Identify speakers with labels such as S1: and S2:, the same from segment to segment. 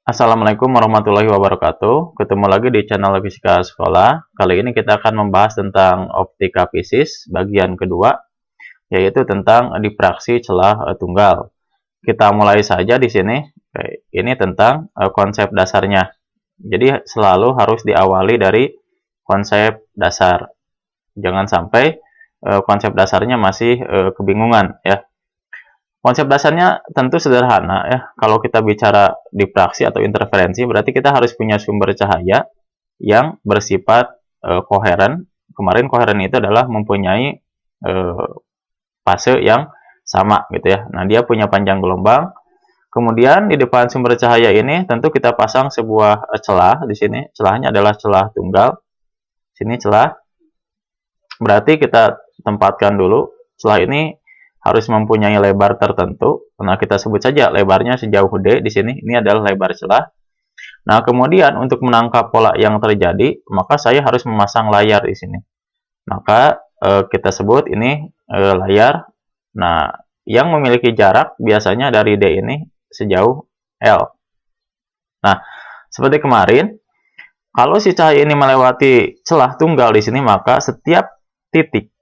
S1: Assalamualaikum warahmatullahi wabarakatuh. Ketemu lagi di channel Fisika Sekolah. Kali ini kita akan membahas tentang optika fisis bagian kedua, yaitu tentang difraksi celah tunggal. Kita mulai saja di sini. Ini tentang konsep dasarnya. Jadi selalu harus diawali dari konsep dasar. Jangan sampai konsep dasarnya masih kebingungan ya. Konsep dasarnya tentu sederhana ya. Kalau kita bicara difraksi atau interferensi, berarti kita harus punya sumber cahaya yang bersifat koheren. Kemarin koheren itu adalah mempunyai fase yang sama gitu ya. Nah, dia punya panjang gelombang. Kemudian di depan sumber cahaya ini tentu kita pasang sebuah celah di sini. Celahnya adalah celah tunggal. Sini celah. Berarti kita tempatkan dulu celah ini harus mempunyai lebar tertentu. Nah, kita sebut saja lebarnya sejauh D di sini. Ini adalah lebar celah. Nah, kemudian untuk menangkap pola yang terjadi, maka saya harus memasang layar di sini. Maka kita sebut ini layar. Nah, yang memiliki jarak biasanya dari D ini sejauh L. Nah, seperti kemarin, kalau si cahaya ini melewati celah tunggal di sini, maka setiap titik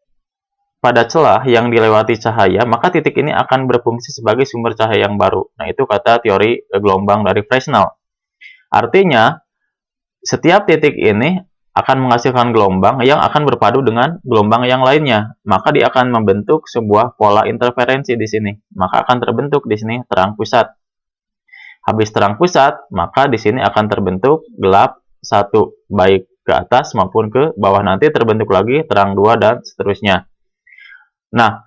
S1: pada celah yang dilewati cahaya, maka titik ini akan berfungsi sebagai sumber cahaya yang baru. Nah, itu kata teori gelombang dari Fresnel. Artinya, setiap titik ini akan menghasilkan gelombang yang akan berpadu dengan gelombang yang lainnya. Maka dia akan membentuk sebuah pola interferensi di sini. Maka akan terbentuk di sini terang pusat. Habis terang pusat, maka di sini akan terbentuk gelap satu, baik ke atas maupun ke bawah. Nanti terbentuk lagi terang dua dan seterusnya. Nah,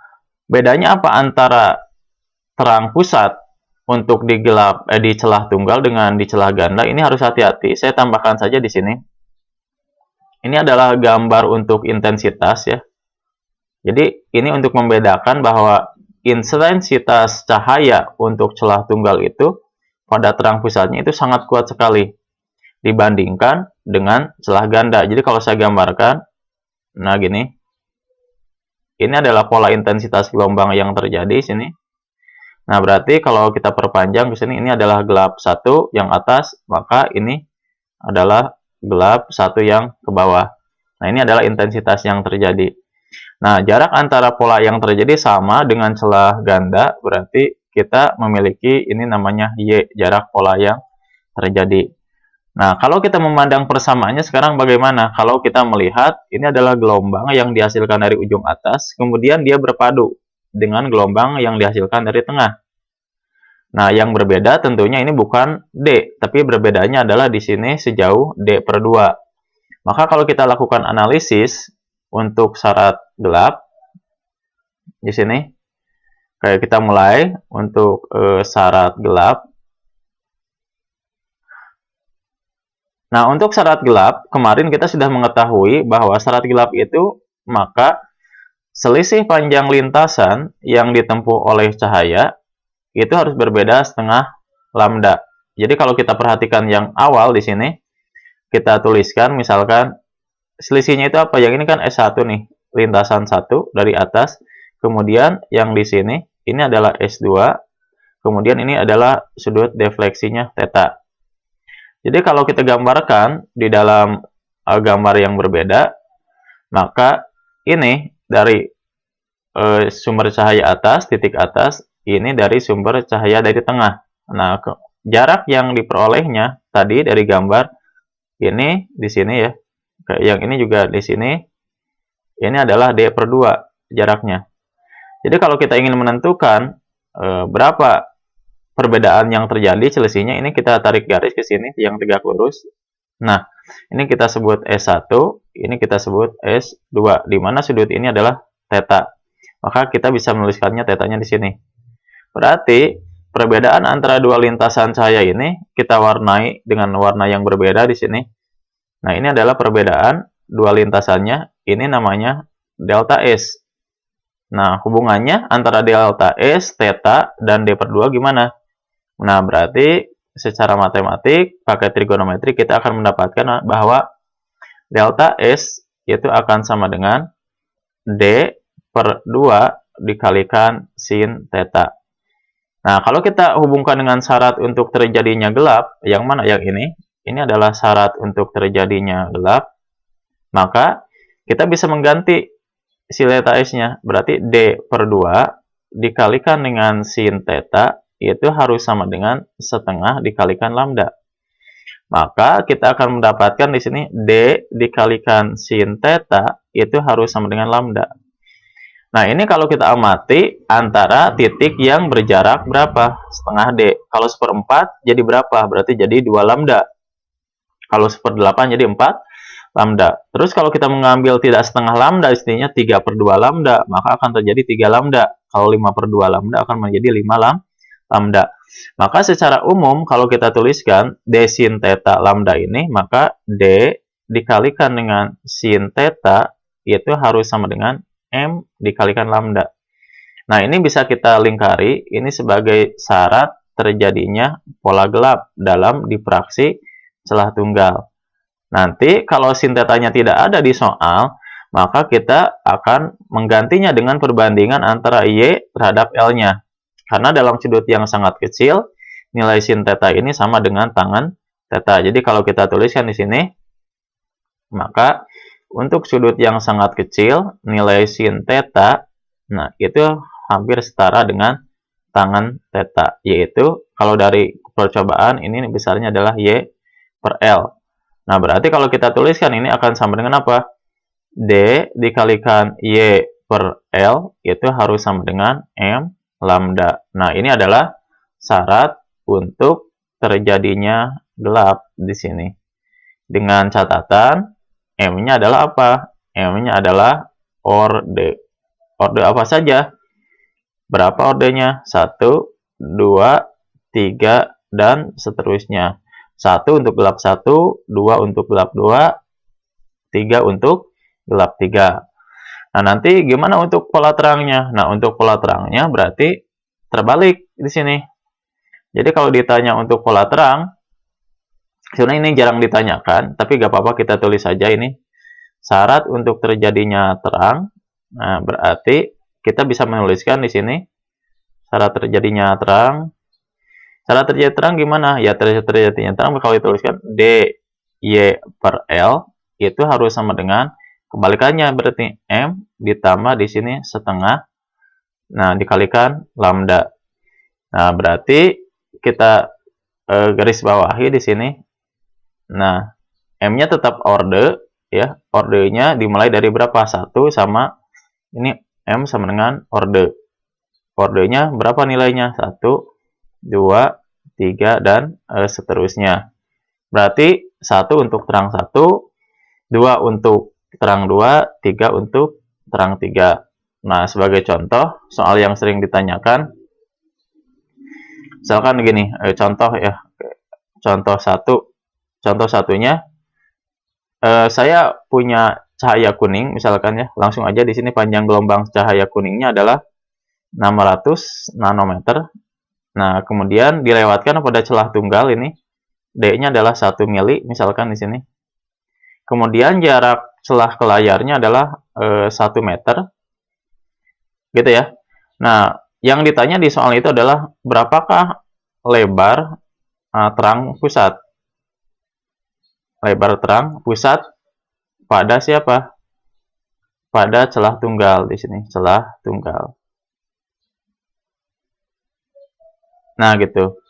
S1: bedanya apa antara terang pusat untuk di celah tunggal dengan di celah ganda? Ini harus hati-hati. Saya tambahkan saja di sini. Ini adalah gambar untuk intensitas ya. Jadi ini untuk membedakan bahwa intensitas cahaya untuk celah tunggal itu pada terang pusatnya itu sangat kuat sekali dibandingkan dengan celah ganda. Jadi kalau saya gambarkan, nah gini. Ini adalah pola intensitas gelombang yang terjadi di sini. Nah, berarti kalau kita perpanjang ke sini, ini adalah gelap satu yang atas, maka ini adalah gelap satu yang ke bawah. Nah, ini adalah intensitas yang terjadi. Nah, jarak antara pola yang terjadi sama dengan celah ganda, berarti kita memiliki ini namanya Y, jarak pola yang terjadi. Nah, kalau kita memandang persamaannya sekarang bagaimana? Kalau kita melihat ini adalah gelombang yang dihasilkan dari ujung atas, kemudian dia berpadu dengan gelombang yang dihasilkan dari tengah. Nah, yang berbeda tentunya ini bukan D, tapi berbedanya adalah di sini sejauh D/2. Maka kalau kita lakukan analisis untuk syarat gelap, di sini, kayak kita mulai untuk syarat gelap. Nah, untuk syarat gelap, kemarin kita sudah mengetahui bahwa syarat gelap itu, maka selisih panjang lintasan yang ditempuh oleh cahaya, itu harus berbeda setengah lambda. Jadi kalau kita perhatikan yang awal di sini, kita tuliskan misalkan, selisihnya itu apa? Yang ini kan S1 nih, lintasan 1 dari atas, kemudian yang di sini, ini adalah S2, kemudian ini adalah sudut defleksinya θ. Jadi kalau kita gambarkan di dalam gambar yang berbeda, maka ini dari sumber cahaya atas, titik atas, ini dari sumber cahaya dari tengah. Nah, jarak yang diperolehnya tadi dari gambar ini di sini ya, yang ini juga di sini, ini adalah D/2 jaraknya. Jadi kalau kita ingin menentukan berapa perbedaan yang terjadi selisihnya, ini kita tarik garis ke sini yang tegak lurus. Nah, ini kita sebut S1, ini kita sebut S2, di mana sudut ini adalah θ. Maka kita bisa menuliskannya θ-nya di sini. Berarti perbedaan antara dua lintasan cahaya ini kita warnai dengan warna yang berbeda di sini. Nah, ini adalah perbedaan dua lintasannya, ini namanya delta S. Nah, hubungannya antara delta S, θ, dan D/2 gimana? Nah, berarti secara matematik, pakai trigonometri, kita akan mendapatkan bahwa delta S itu akan sama dengan D/2 dikalikan sin θ. Nah, kalau kita hubungkan dengan syarat untuk terjadinya gelap, yang mana yang ini? Ini adalah syarat untuk terjadinya gelap, maka kita bisa mengganti si delta S-nya. Berarti D per 2 dikalikan dengan sin theta, itu harus sama dengan setengah dikalikan lambda. Maka kita akan mendapatkan di sini D dikalikan sin theta, itu harus sama dengan lambda. Nah, ini kalau kita amati antara titik yang berjarak berapa? Setengah D. Kalau seperempat jadi berapa? Berarti jadi 2 lambda. Kalau seperdelapan jadi 4 lambda. Terus kalau kita mengambil tidak setengah lambda, istilahnya 3 per 2 lambda, maka akan terjadi 3 lambda. Kalau 5 per 2 lambda akan menjadi 5 lambda. Maka secara umum kalau kita tuliskan D sin theta lambda ini, maka D dikalikan dengan sin theta itu harus sama dengan M dikalikan lambda. Nah, ini bisa kita lingkari, ini sebagai syarat terjadinya pola gelap dalam difraksi celah tunggal. Nanti kalau sin tetanya tidak ada di soal, maka kita akan menggantinya dengan perbandingan antara Y terhadap L-nya. Karena dalam sudut yang sangat kecil, nilai sin theta ini sama dengan tangan theta. Jadi kalau kita tuliskan di sini, maka untuk sudut yang sangat kecil, nilai sin theta, nah itu hampir setara dengan tangan theta. Yaitu kalau dari percobaan ini besarnya adalah Y per L. Nah, berarti kalau kita tuliskan ini akan sama dengan apa? D dikalikan Y per L itu harus sama dengan M lambda. Nah, ini adalah syarat untuk terjadinya gelap di sini. Dengan catatan, M-nya adalah apa? M-nya adalah orde. Orde apa saja? Berapa ordenya? 1, 2, 3, dan seterusnya. 1 untuk gelap 1, 2 untuk gelap 2, 3 untuk gelap 3. Nah, nanti gimana untuk pola terangnya? Nah, untuk pola terangnya berarti terbalik di sini. Jadi kalau ditanya untuk pola terang, sebenarnya ini jarang ditanyakan, tapi gak apa-apa kita tulis saja ini. Syarat untuk terjadinya terang, nah berarti kita bisa menuliskan di sini syarat terjadinya terang. Syarat terjadinya terang gimana? Ya terjadinya terang kalau dituliskan D Y per L itu harus sama dengan kebalikannya, berarti M ditambah di sini setengah, nah dikalikan lambda. Nah berarti kita garis bawahi di sini. Nah, M-nya tetap orde, ya. Ordenya dimulai dari berapa? 1 sama, ini M sama dengan orde. Ordenya berapa nilainya? 1, 2, 3, dan seterusnya. Berarti 1 untuk terang 1, 2 untuk terang 2, 3 untuk terang 3. Nah, sebagai contoh, soal yang sering ditanyakan, misalkan begini, contoh ya, contoh 1. Contoh satunya, saya punya cahaya kuning, misalkan ya, langsung aja di sini panjang gelombang cahaya kuningnya adalah 600 nanometer. Nah, kemudian dilewatkan pada celah tunggal ini, D-nya adalah 1 mili, misalkan di sini. Kemudian jarak celah ke layarnya adalah 1 meter, gitu ya. Nah, yang ditanya di soal itu adalah berapakah lebar terang pusat? Lebar terang pusat pada siapa? Pada celah tunggal di sini, celah tunggal. Nah, gitu.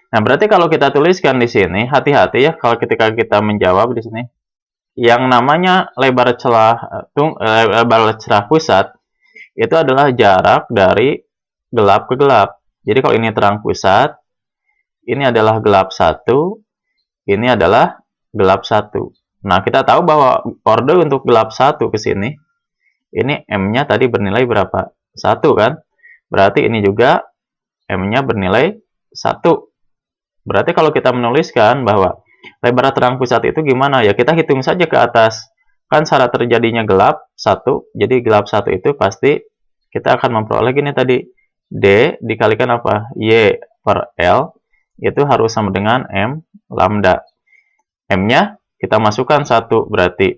S1: Nah, berarti kalau kita tuliskan di sini, hati-hati ya kalau ketika kita menjawab di sini. Yang namanya lebar celah pusat itu adalah jarak dari gelap ke gelap. Jadi kalau ini terang pusat, ini adalah gelap 1, ini adalah gelap 1. Nah, kita tahu bahwa orde untuk gelap 1 ke sini, ini M-nya tadi bernilai berapa? 1 kan? Berarti ini juga M-nya bernilai 1. Berarti kalau kita menuliskan bahwa lebar terang pusat itu gimana? Ya kita hitung saja ke atas. Kan syarat terjadinya gelap 1, jadi gelap 1 itu pasti kita akan memperoleh gini tadi. D dikalikan apa? Y per L itu harus sama dengan M lambda. M-nya kita masukkan 1 berarti.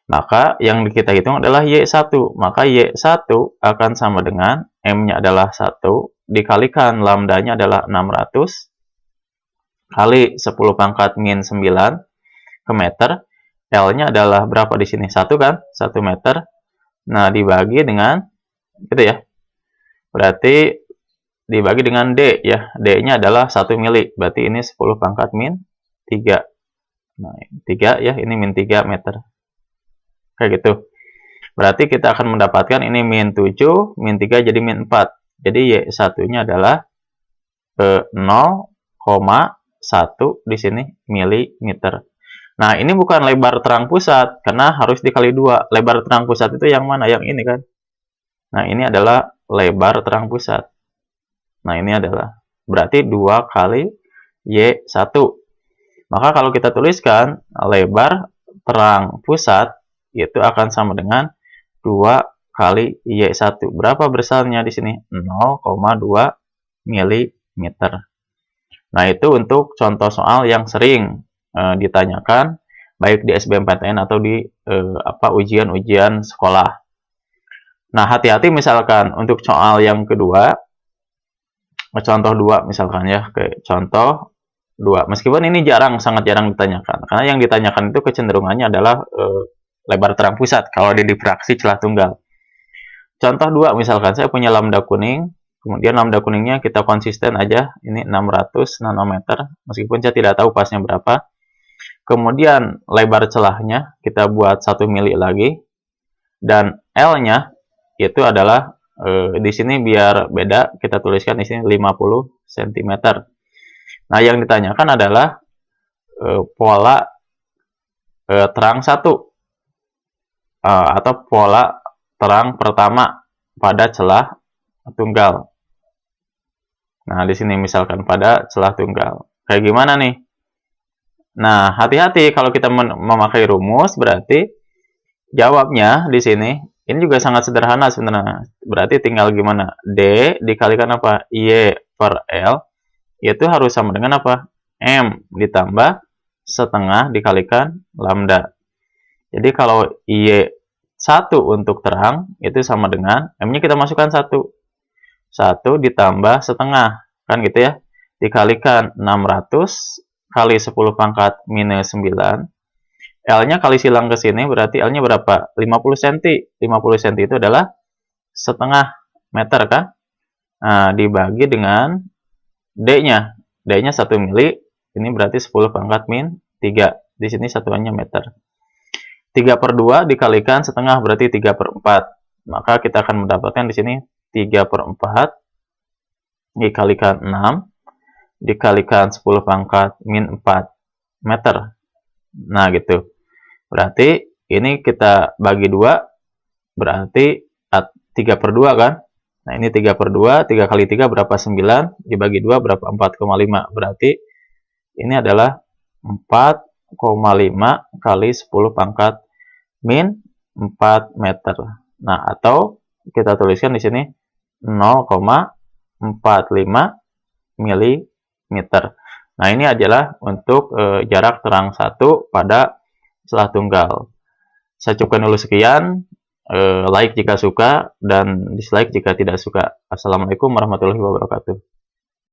S1: Maka yang kita hitung adalah Y1. Maka Y1 akan sama dengan M-nya adalah 1 dikalikan lambdanya adalah 600 kali 10 pangkat min 9 ke meter. L-nya adalah berapa di sini? 1 kan? 1 meter. Nah, dibagi dengan gitu ya. Berarti dibagi dengan D ya. D-nya adalah 1 mili. Berarti ini 10 pangkat min 3. Nah, 3 ya, ini min 3 meter. Kayak gitu. Berarti kita akan mendapatkan ini min 7, min 3 jadi min 4. Jadi Y1-nya adalah 0,1 di sini milimeter. Nah, ini bukan lebar terang pusat, karena harus dikali 2. Lebar terang pusat itu yang mana? Yang ini kan? Nah, ini adalah lebar terang pusat. Nah, ini adalah berarti 2 kali Y1. Maka kalau kita tuliskan lebar terang pusat, itu akan sama dengan 2 kali Y1. Berapa besarnya di sini? 0,2 mm. Nah, itu untuk contoh soal yang sering ditanyakan baik di SBMPTN atau di ujian-ujian sekolah. Nah, hati-hati misalkan untuk soal yang kedua, contoh 2 misalkan ya, kayak contoh 2. Meskipun ini sangat jarang ditanyakan, karena yang ditanyakan itu kecenderungannya adalah lebar terang pusat kalau di difraksi celah tunggal. Contoh 2 misalkan saya punya lambda kuning, kemudian lambda kuningnya kita konsisten aja, ini 600 nanometer, meskipun saya tidak tahu pasnya berapa. Kemudian lebar celahnya kita buat 1 mili lagi, dan L-nya itu adalah di sini biar beda kita tuliskan di sini 50 cm. Nah, yang ditanyakan adalah pola terang 1 atau pola terang pertama pada celah tunggal. Nah, di sini misalkan pada celah tunggal. Kayak gimana nih? Nah, hati-hati kalau kita memakai rumus, berarti jawabnya di sini ini juga sangat sederhana sebenarnya. Berarti tinggal gimana? D dikalikan apa? Y per L itu harus sama dengan apa? M ditambah setengah dikalikan lambda. Jadi kalau Y1 untuk terang itu sama dengan M-nya kita masukkan 1. 1 ditambah setengah, kan gitu ya. Dikalikan 600 kali 10 pangkat minus 9. L-nya kali silang ke sini, berarti L-nya berapa? 50 cm. 50 cm itu adalah setengah meter kan? Nah, dibagi dengan D-nya. D-nya 1 mili, ini berarti 10 pangkat min 3. Di sini satuannya meter. 3 per 2 dikalikan setengah, berarti 3 per 4. Maka kita akan mendapatkan di sini 3 per 4 dikalikan 6. Dikalikan 10 pangkat min 4 meter. Nah, gitu. Berarti ini kita bagi 2, berarti 3 per 2 kan? Nah, ini 3 per 2, 3 kali 3 berapa? 9, dibagi 2 berapa? 4,5. Berarti ini adalah 4,5 kali 10 pangkat min 4 meter. Nah, atau kita tuliskan di sini 0,45 mm. Nah, ini adalah untuk jarak terang 1 pada celah tunggal. Saya cukupkan dulu sekian. Like jika suka dan dislike jika tidak suka. Assalamualaikum warahmatullahi wabarakatuh.